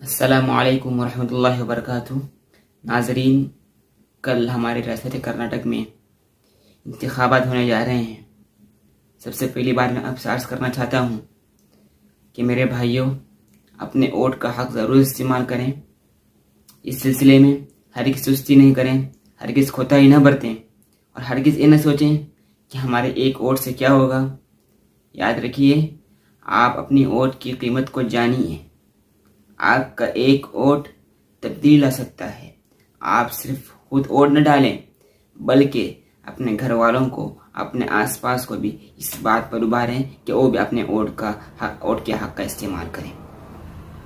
السلام علیکم ورحمۃ اللہ وبرکاتہ۔ ناظرین، کل ہمارے ریاست کرناٹک میں انتخابات ہونے جا رہے ہیں۔ سب سے پہلی بار میں آپ سے عرض کرنا چاہتا ہوں کہ میرے بھائیوں، اپنے ووٹ کا حق ضرور استعمال کریں۔ اس سلسلے میں ہرگز سستی نہیں کریں، ہرگز کوتاہی نہ برتیں، اور ہرگز یہ نہ سوچیں کہ ہمارے ایک ووٹ سے کیا ہوگا۔ یاد رکھیے، آپ اپنی ووٹ کی قیمت کو جانیے۔ آپ کا ایک ووٹ تبدیلی لا سکتا ہے۔ آپ صرف خود ووٹ نہ ڈالیں، بلکہ اپنے گھر والوں کو، اپنے آس پاس کو بھی اس بات پر ابھاریں کہ وہ بھی اپنے ووٹ کے حق کا استعمال کریں۔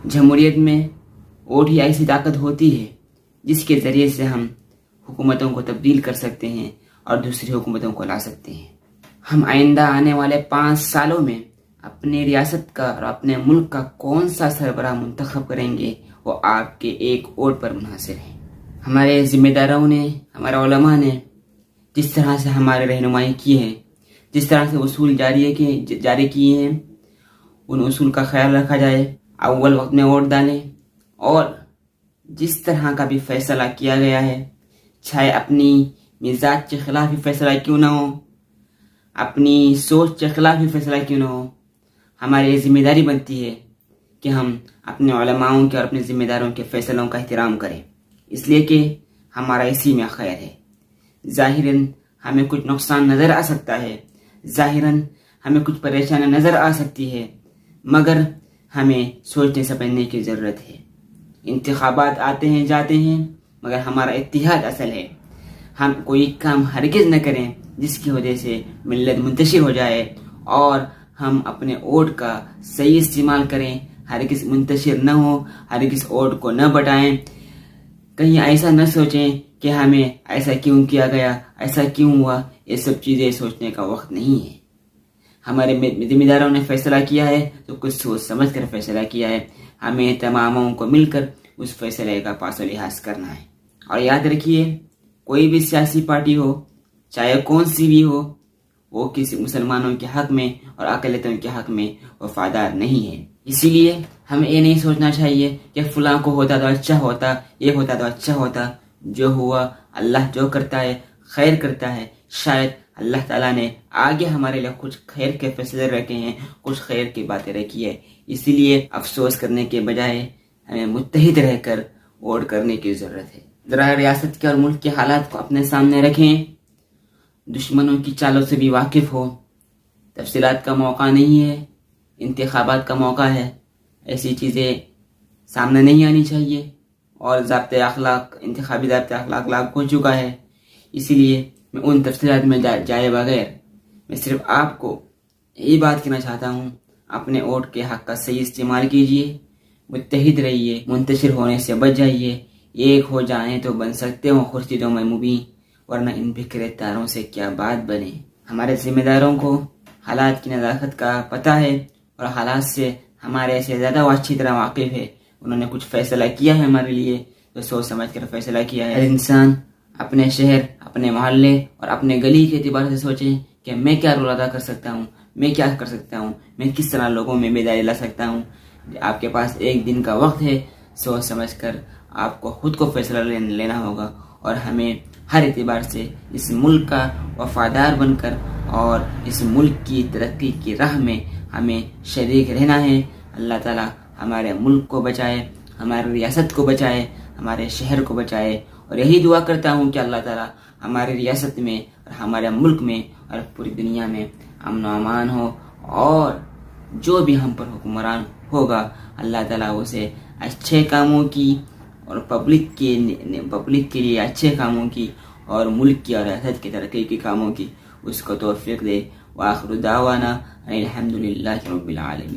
جمہوریت میں ووٹ ہی ایسی طاقت ہوتی ہے جس کے ذریعے سے ہم حکومتوں کو تبدیل کر سکتے ہیں اور دوسری حکومتوں کو لا سکتے ہیں۔ ہم آئندہ آنے والے 5 سالوں میں اپنی ریاست کا اور اپنے ملک کا کون سا سربراہ منتخب کریں گے، وہ آپ کے ایک ووٹ پر منحصر ہے۔ ہمارے ذمہ داروں نے، ہمارے علماء نے جس طرح سے ہماری رہنمائی کی ہے، جس طرح سے اصول جاری کیے ہیں، ان اصول کا خیال رکھا جائے۔ اول وقت میں ووٹ ڈالیں، اور جس طرح کا بھی فیصلہ کیا گیا ہے، چاہے اپنی مزاج کے خلاف ہی فیصلہ کیوں نہ ہو، اپنی سوچ کے خلاف ہی فیصلہ کیوں نہ ہو، ہماری ذمہ داری بنتی ہے کہ ہم اپنے علماؤں کے اور اپنے ذمہ داروں کے فیصلوں کا احترام کریں، اس لیے کہ ہمارا اسی میں خیر ہے۔ ظاہراً ہمیں کچھ نقصان نظر آ سکتا ہے، ظاہراً ہمیں کچھ پریشانی نظر آ سکتی ہے، مگر ہمیں سوچنے سمجھنے کی ضرورت ہے۔ انتخابات آتے ہیں جاتے ہیں، مگر ہمارا اتحاد اصل ہے۔ ہم کوئی کام ہرگز نہ کریں جس کی وجہ سے ملت منتشر ہو جائے، اور ہم اپنے ووٹ کا صحیح استعمال کریں، ہرگز منتشر نہ ہو، ہرگز ووٹ کو نہ بٹائیں۔ کہیں ایسا نہ سوچیں کہ ہمیں ایسا کیوں کیا گیا، ایسا کیوں ہوا۔ یہ سب چیزیں سوچنے کا وقت نہیں ہے۔ ہمارے ذمہ داروں نے فیصلہ کیا ہے تو کچھ سوچ سمجھ کر فیصلہ کیا ہے۔ ہمیں تماموں کو مل کر اس فیصلے کا پاس و لحاظ کرنا ہے۔ اور یاد رکھیے، کوئی بھی سیاسی پارٹی ہو، چاہے کون سی بھی ہو، وہ کسی مسلمانوں کے حق میں اور اقلیتوں کے حق میں وفادار نہیں ہے۔ اسی لیے ہمیں یہ نہیں سوچنا چاہیے کہ فلاں کو ہوتا تو اچھا ہوتا، یہ ہوتا تو اچھا ہوتا۔ جو ہوا، اللہ جو کرتا ہے خیر کرتا ہے۔ شاید اللہ تعالیٰ نے آگے ہمارے لیے کچھ خیر کے فیصلے رکھے ہیں، کچھ خیر کی باتیں رکھی ہے۔ اسی لیے افسوس کرنے کے بجائے ہمیں متحد رہ کر ووٹ کرنے کی ضرورت ہے۔ ذرا ریاست کے اور ملک کے حالات کو اپنے سامنے رکھیں، دشمنوں کی چالوں سے بھی واقف ہو۔ تفصیلات کا موقع نہیں ہے، انتخابات کا موقع ہے، ایسی چیزیں سامنے نہیں آنی چاہیے، اور انتخابی ضابطۂ اخلاق لاگو ہو چکا ہے۔ اسی لیے میں ان تفصیلات میں جائے بغیر میں صرف آپ کو یہی بات کہنا چاہتا ہوں، اپنے ووٹ کے حق کا صحیح استعمال کیجیے، متحد رہیے، منتشر ہونے سے بچ جائیے۔ ایک ہو جائیں تو بن سکتے ہو خورشیدوں میں مبیں، ورنہ ان بکھرے تاروں سے کیا بات بنے۔ ہمارے ذمہ داروں کو حالات کی نزاکت کا پتہ ہے، اور حالات سے ہمارے سے زیادہ وہ اچھی طرح واقف ہے۔ انہوں نے کچھ فیصلہ کیا ہے ہمارے لیے، تو سوچ سمجھ کر فیصلہ کیا ہے۔ ہر انسان اپنے شہر، اپنے محلے اور اپنے گلی کے اعتبار سے سوچیں کہ میں کیا رول ادا کر سکتا ہوں، میں کیا کر سکتا ہوں، میں کس طرح لوگوں میں بیداری لا سکتا ہوں۔ آپ کے پاس ایک دن کا وقت ہے، سوچ سمجھ کر آپ کو خود کو فیصلہ لینا ہوگا، اور ہمیں ہر اعتبار سے اس ملک کا وفادار بن کر اور اس ملک کی ترقی کی راہ میں ہمیں شریک رہنا ہے۔ اللہ تعالیٰ ہمارے ملک کو بچائے، ہماری ریاست کو بچائے، ہمارے شہر کو بچائے، اور یہی دعا کرتا ہوں کہ اللہ تعالیٰ ہماری ریاست میں اور ہمارے ملک میں اور پوری دنیا میں امن و امان ہو، اور جو بھی ہم پر حکمران ہوگا، اللہ تعالیٰ اسے اچھے کاموں کی اور پبلک کے لیے اچھے کاموں کی، اور ملک کی اور ریاست کی ترقی کے کاموں کی اس کو توفیق دے۔ وآخر دعوانا الحمدللہ رب العالمین۔